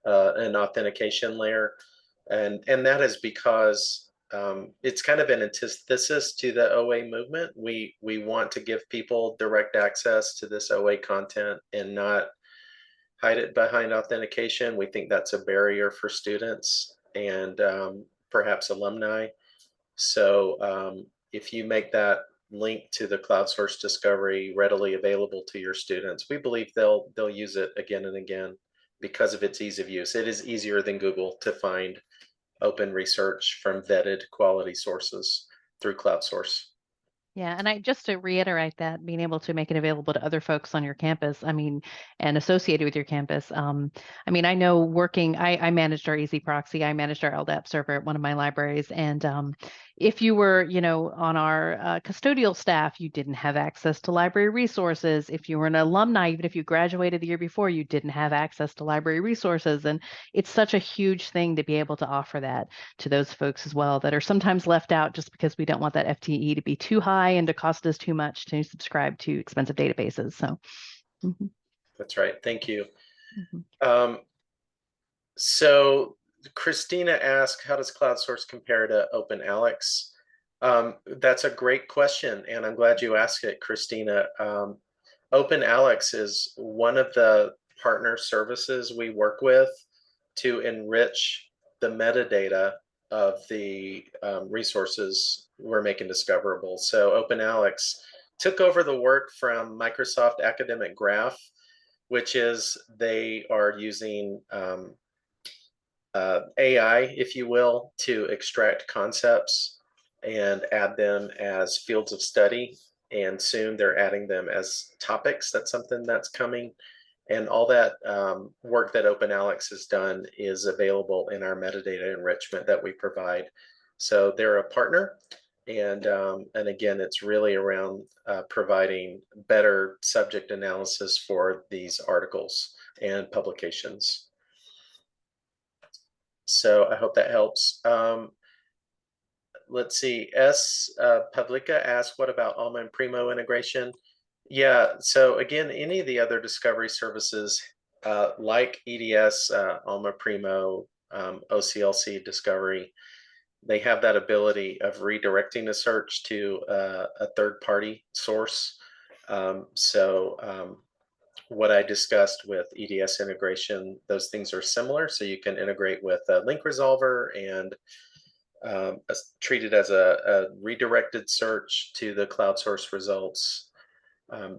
authentication layer, and that is because it's kind of an antithesis to the OA movement. We want to give people direct access to this OA content and not hide it behind authentication. We think that's a barrier for students and perhaps alumni. So if you make that link to the CloudSource discovery readily available to your students, we believe they'll use it again and again because of its ease of use. It is easier than Google to find open research from vetted quality sources through CloudSource. Yeah, and just to reiterate that, being able to make it available to other folks on your campus, and associated with your campus. I know I managed our Easy Proxy, I managed our LDAP server at one of my libraries, and if you were, on our custodial staff, you didn't have access to library resources. If you were an alumni, even if you graduated the year before, you didn't have access to library resources. And it's such a huge thing to be able to offer that to those folks as well that are sometimes left out just because we don't want that FTE to be too high and to cost us too much to subscribe to expensive databases. So That's right. Thank you. So Christina asked, how does CloudSource compare to OpenAlex? That's a great question, and I'm glad you asked it, Christina. OpenAlex is one of the partner services we work with to enrich the metadata of the resources we're making discoverable. So OpenAlex took over the work from Microsoft Academic Graph, which is they are using AI, if you will, to extract concepts and add them as fields of study. And soon they're adding them as topics. That's something that's coming. And all that work that OpenAlex has done is available in our metadata enrichment that we provide. So they're a partner. And again, it's really around providing better subject analysis for these articles and publications. So I hope that helps. Let's see, Pavlika asked, what about Alma and Primo integration? Yeah, so again, any of the other discovery services like EDS, Alma Primo, OCLC Discovery, they have that ability of redirecting a search to a third-party source. What I discussed with EDS integration, those things are similar. So you can integrate with a link resolver and treat it as a redirected search to the CloudSource results.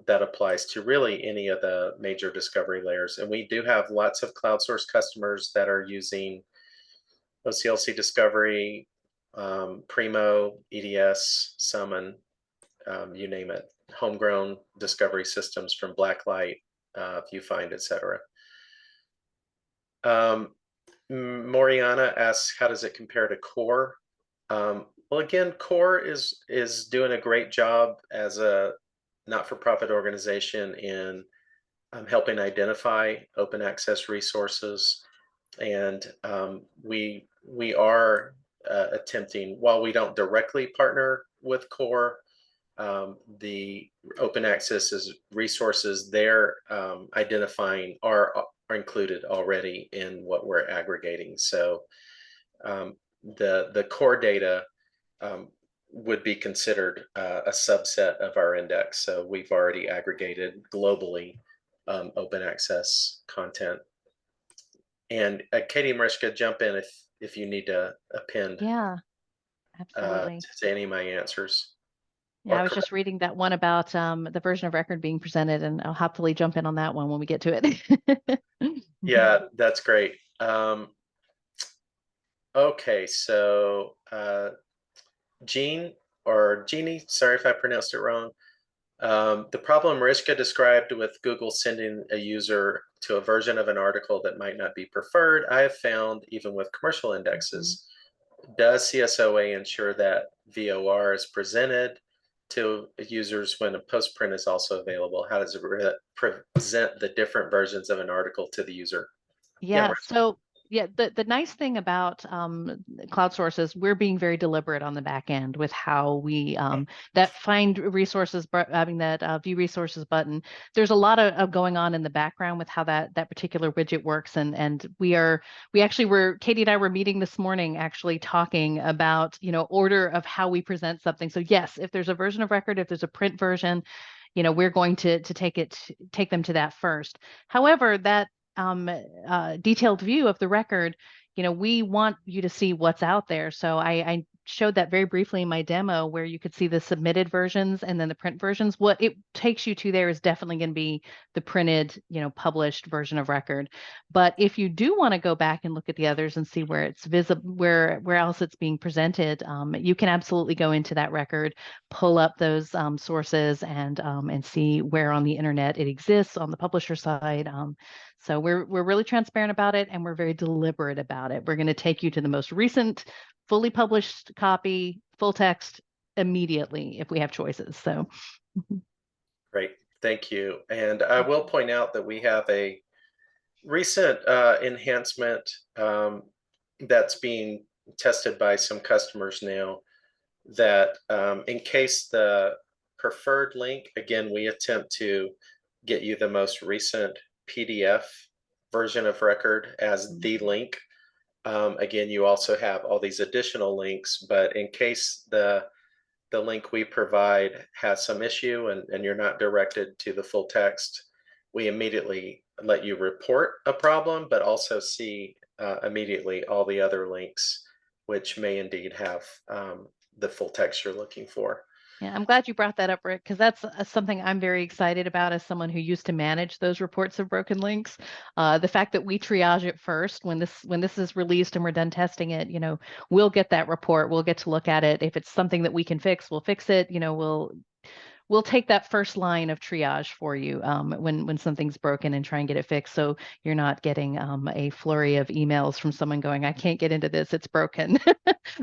That applies to really any of the major discovery layers. And we do have lots of CloudSource customers that are using OCLC Discovery, Primo, EDS, Summon, you name it, homegrown discovery systems from Blacklight, Viewfind, etc. Moriana asks, how does it compare to Core? Well, again, Core is doing a great job as a not-for-profit organization in helping identify open access resources. And we are attempting, while we don't directly partner with Core, the open access resources they're identifying are included already in what we're aggregating. So the core data would be considered a subset of our index. So we've already aggregated globally open access content. And Katie and Maryska, jump in if you need to append Absolutely. to any of my answers. Yeah, I was just reading that one about the version of record being presented, and I'll happily jump in on that one when we get to it. Yeah, that's great. Okay, so Jeannie, sorry if I pronounced it wrong. The problem Maryska described with Google sending a user to a version of an article that might not be preferred, I have found even with commercial indexes. Does CSOA ensure that VOR is presented to users when a postprint is also available? How does it present the different versions of an article to the user? Yeah, so the nice thing about CloudSource is we're being very deliberate on the back end with how we that find resources, that view resources button. There's a lot of going on in the background with how that particular widget works, and we actually were, Katie and I were meeting this morning actually talking about order of how we present something. So yes, if there's a version of record, if there's a print version, we're going to take them to that first. However, that detailed view of the record, we want you to see what's out there. So I showed that very briefly in my demo where you could see the submitted versions and then the print versions. What it takes you to there is definitely going to be the printed, published version of record. But if you do want to go back and look at the others and see where it's visible, where else it's being presented, you can absolutely go into that record, pull up those sources and see where on the internet it exists on the publisher side. So we're really transparent about it, and we're very deliberate about it. We're going to take you to the most recent, fully published copy, full text immediately if we have choices. So great, thank you. And I will point out that we have a recent enhancement that's being tested by some customers now, that in case the preferred link, again, we attempt to get you the most recent PDF version of record as the link. Again, you also have all these additional links, but in case the link we provide has some issue and you're not directed to the full text, we immediately let you report a problem, but also see immediately all the other links, which may indeed have the full text you're looking for. Yeah, I'm glad you brought that up, Rick, because that's something I'm very excited about as someone who used to manage those reports of broken links. The fact that we triage it first when this is released and we're done testing it, we'll get that report. We'll get to look at it. If it's something that we can fix, we'll fix it. We'll take that first line of triage for you when something's broken and try and get it fixed. So you're not getting a flurry of emails from someone going, I can't get into this, it's broken.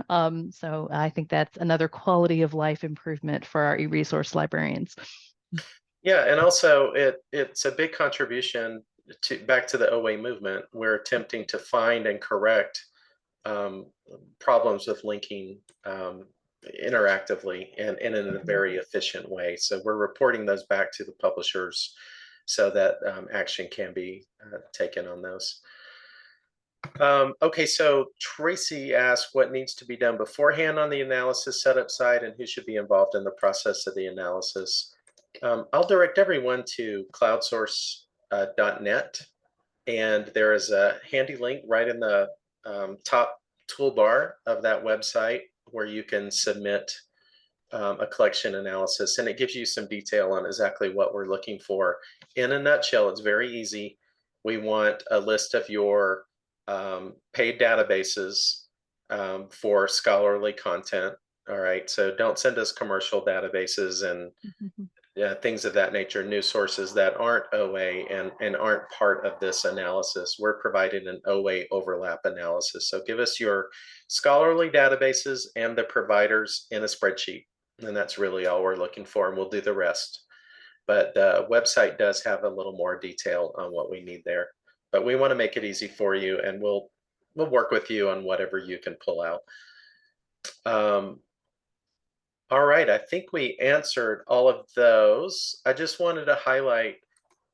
So I think that's another quality of life improvement for our e-resource librarians. Yeah, and also it's a big contribution back to the OA movement. We're attempting to find and correct problems with linking interactively and in a very efficient way. So we're reporting those back to the publishers so that action can be taken on those. Okay, so Tracy asked what needs to be done beforehand on the analysis setup side and who should be involved in the process of the analysis. I'll direct everyone to cloudsource.net, and there is a handy link right in the top toolbar of that website where you can submit a collection analysis, and it gives you some detail on exactly what we're looking for. In a nutshell, it's very easy. We want a list of your paid databases for scholarly content. All right, so don't send us commercial databases and things of that nature, news sources that aren't OA and aren't part of this analysis. We're providing an OA overlap analysis. So give us your scholarly databases and the providers in a spreadsheet. And that's really all we're looking for, and we'll do the rest. But the website does have a little more detail on what we need there. But we want to make it easy for you, and we'll work with you on whatever you can pull out. All right, I think we answered all of those. I just wanted to highlight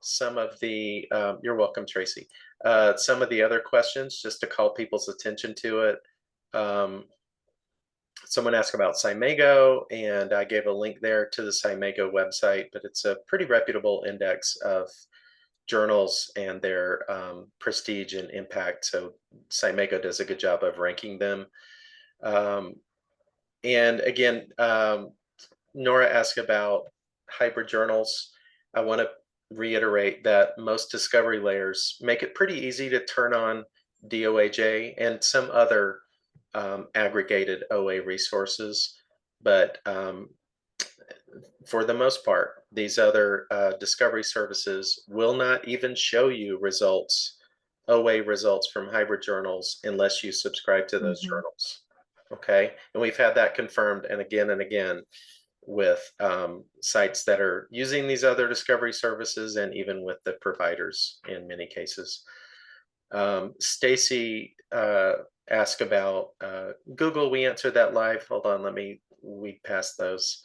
some of the, you're welcome, Tracy, some of the other questions just to call people's attention to it. Someone asked about Cimego, and I gave a link there to the Cimego website, but it's a pretty reputable index of journals and their prestige and impact. So Cimego does a good job of ranking them. And again, Nora asked about hybrid journals. I want to reiterate that most discovery layers make it pretty easy to turn on DOAJ and some other aggregated OA resources. But for the most part, these other discovery services will not even show you results, OA results from hybrid journals, unless you subscribe to those journals. Okay, and we've had that confirmed and again with sites that are using these other discovery services, and even with the providers in many cases. Stacy asked about Google. We answered that live. Hold on, let me weed past those.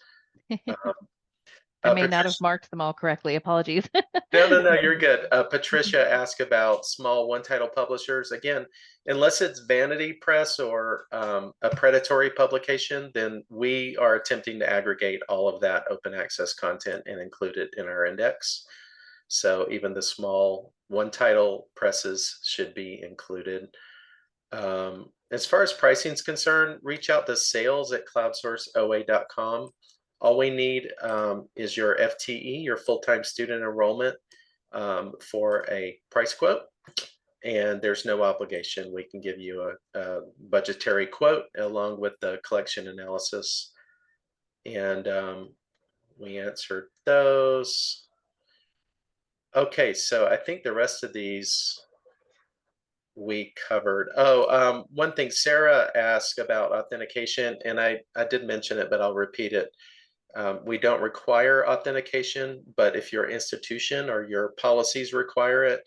I may not have marked them all correctly. Apologies. No, you're good. Patricia asked about small one-title publishers. Again, unless it's vanity press or a predatory publication, then we are attempting to aggregate all of that open access content and include it in our index. So even the small one-title presses should be included. As far as pricing is concerned, reach out to sales@cloudsourceoa.com. All we need is your FTE, your full-time student enrollment, for a price quote, and there's no obligation. We can give you a budgetary quote along with the collection analysis, and we answered those. Okay, so I think the rest of these we covered. One thing Sarah asked about authentication, and I did mention it, but I'll repeat it. We don't require authentication, but if your institution or your policies require it,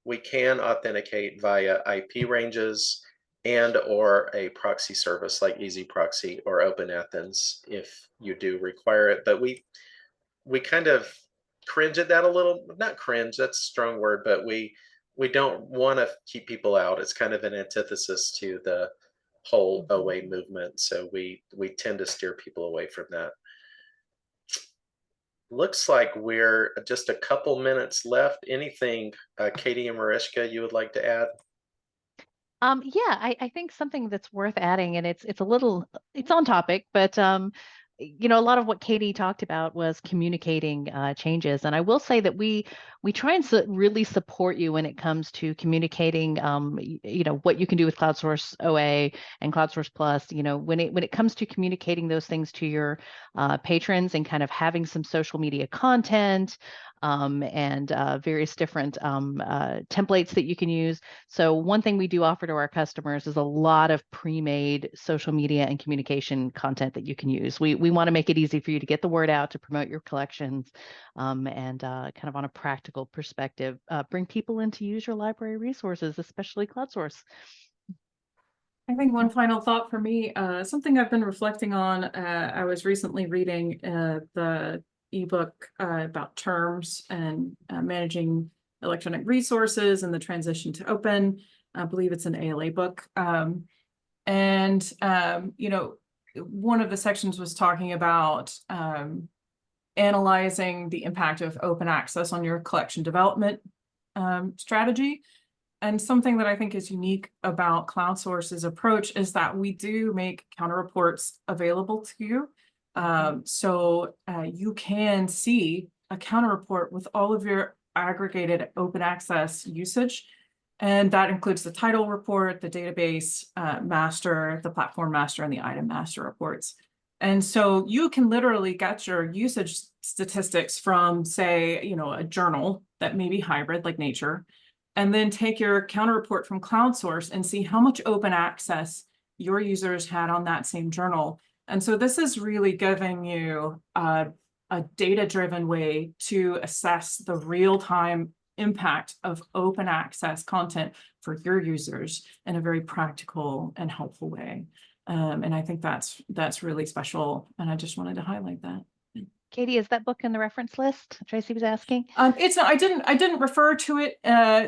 we can authenticate via IP ranges and or a proxy service like EasyProxy or OpenAthens if you do require it. But we kind of cringe at that a little, not cringe, that's a strong word, but we don't want to keep people out. It's kind of an antithesis to the whole OA movement. So we tend to steer people away from that. Looks like we're just a couple minutes left. Anything, Katie and Maryska, you would like to add? Yeah, I think something that's worth adding, and it's on topic, but you know, a lot of what Katie talked about was communicating changes. And I will say that we try and really support you when it comes to communicating, you know, what you can do with CloudSource OA and CloudSource Plus. You know, when it comes to communicating those things to your patrons and kind of having some social media content and various different templates that you can use. So one thing we do offer to our customers is a lot of pre-made social media and communication content that you can use. We want to make it easy for you to get the word out, to promote your collections, and kind of on a practical perspective, bring people in to use your library resources, especially CloudSource. I think one final thought for me, something I've been reflecting on, I was recently reading the ebook about terms and managing electronic resources and the transition to open. I believe it's an ALA book. You know, one of the sections was talking about analyzing the impact of open access on your collection development strategy. And something that I think is unique about CloudSource's approach is that we do make counter reports available to you. So you can see a counter report with all of your aggregated open access usage. And that includes the title report, the database master, the platform master, and the item master reports. And so you can literally get your usage statistics from, say, you know, a journal that may be hybrid like Nature, and then take your counter report from CloudSource and see how much open access your users had on that same journal. And so this is really giving you a data-driven way to assess the real-time impact of open access content for your users in a very practical and helpful way. And I think that's really special. And I just wanted to highlight that. Katie, is that book in the reference list? Tracy was asking. It's not. I didn't refer to it,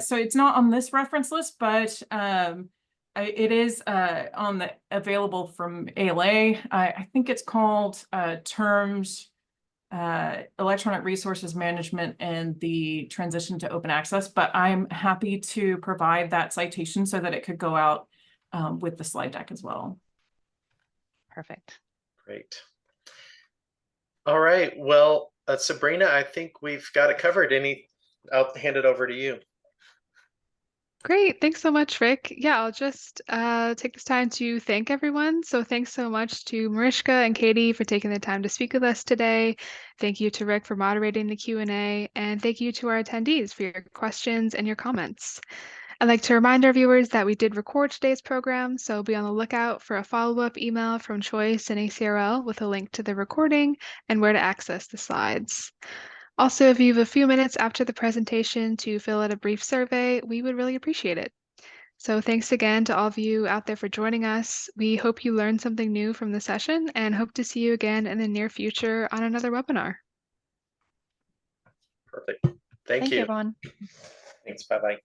so it's not on this reference list, but it is on the available from ALA. I think it's called Terms, Electronic Resources Management and the Transition to Open Access. But I'm happy to provide that citation so that it could go out with the slide deck as well. Perfect. Great. All right. Well, Sabrina, I think we've got it covered. I'll hand it over to you. Great. Thanks so much, Rick. Yeah, I'll just take this time to thank everyone. So thanks so much to Maryska and Katie for taking the time to speak with us today. Thank you to Rick for moderating the Q&A, and thank you to our attendees for your questions and your comments. I'd like to remind our viewers that we did record today's program, so be on the lookout for a follow-up email from Choice and ACRL with a link to the recording and where to access the slides. Also, if you have a few minutes after the presentation to fill out a brief survey, we would really appreciate it. So thanks again to all of you out there for joining us. We hope you learned something new from the session and hope to see you again in the near future on another webinar. Perfect. Thank you, everyone. Thanks. Bye-bye.